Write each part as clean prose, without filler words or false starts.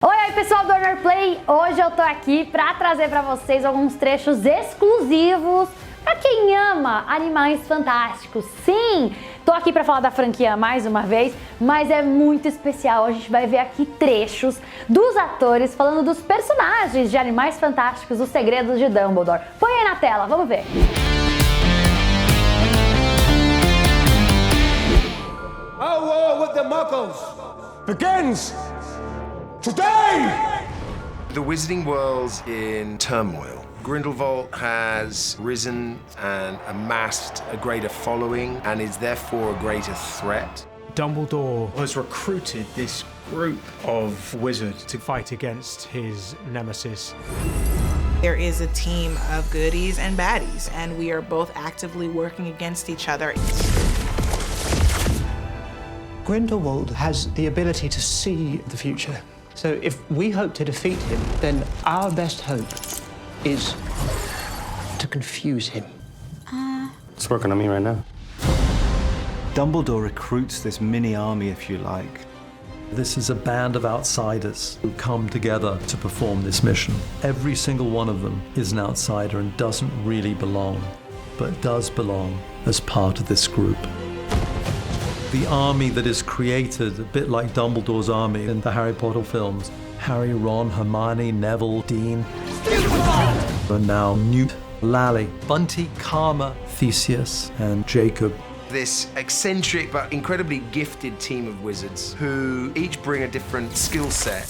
Oi pessoal do Warner Play, hoje eu tô aqui pra trazer pra vocês alguns trechos exclusivos pra quem ama Animais Fantásticos. Sim, tô aqui pra falar da franquia mais uma vez, mas é muito especial. A gente vai ver aqui trechos dos atores falando dos personagens de Animais Fantásticos, os Segredos de Dumbledore. Põe aí na tela, vamos ver. Our war with the Muggles begins today! The wizarding world's in turmoil. Grindelwald has risen and amassed a greater following and is therefore a greater threat. Dumbledore has recruited this group of wizards to fight against his nemesis. There is a team of goodies and baddies, and we are both actively working against each other. Grindelwald has the ability to see the future. So if we hope to defeat him, then our best hope is to confuse him. It's working on me right now. Dumbledore recruits this mini army, if you like. This is a band of outsiders who come together to perform this mission. Every single one of them is an outsider and doesn't really belong, but does belong as part of this group. The army that is created, a bit like Dumbledore's army in the Harry Potter films. Harry, Ron, Hermione, Neville, Dean. And now Newt, Lally, Bunty, Karma, Theseus, and Jacob. This eccentric but incredibly gifted team of wizards who each bring a different skill set.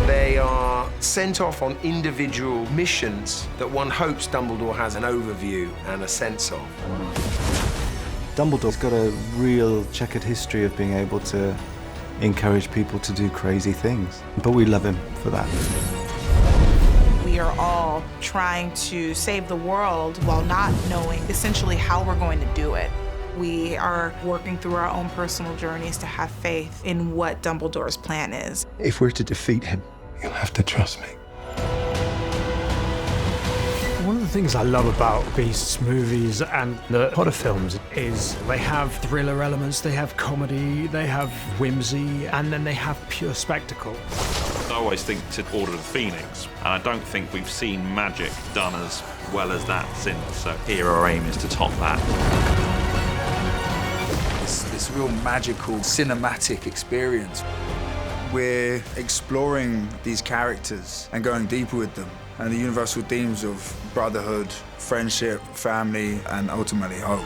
They are sent off on individual missions that one hopes Dumbledore has an overview and a sense of. Dumbledore's got a real checkered history of being able to encourage people to do crazy things, but we love him for that. We are all trying to save the world while not knowing essentially how we're going to do it. We are working through our own personal journeys to have faith in what Dumbledore's plan is. If we're to defeat him, you'll have to trust me. One of the things I love about Beast's movies and the Potter films is they have thriller elements, they have comedy, they have whimsy, and then they have pure spectacle. I always think to Order of the Phoenix, and I don't think we've seen magic done as well as that since, so here our aim is to top that. This real magical, cinematic experience. We're exploring these characters and going deeper with them, and the universal themes of brotherhood, friendship, family, and ultimately hope.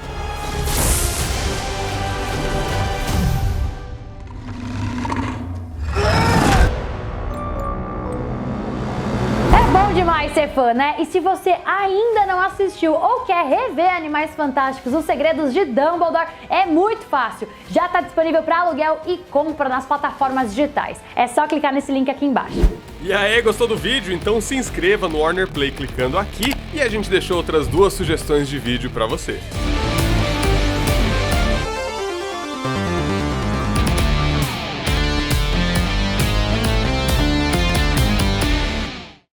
É bom demais ser fã, né? E se você ainda não assistiu ou quer rever Animais Fantásticos, os Segredos de Dumbledore, é muito fácil. Já está disponível para aluguel e compra nas plataformas digitais. É só clicar nesse link aqui embaixo. E aí, gostou do vídeo? Então se inscreva no Warner Play clicando aqui e a gente deixou outras duas sugestões de vídeo para você.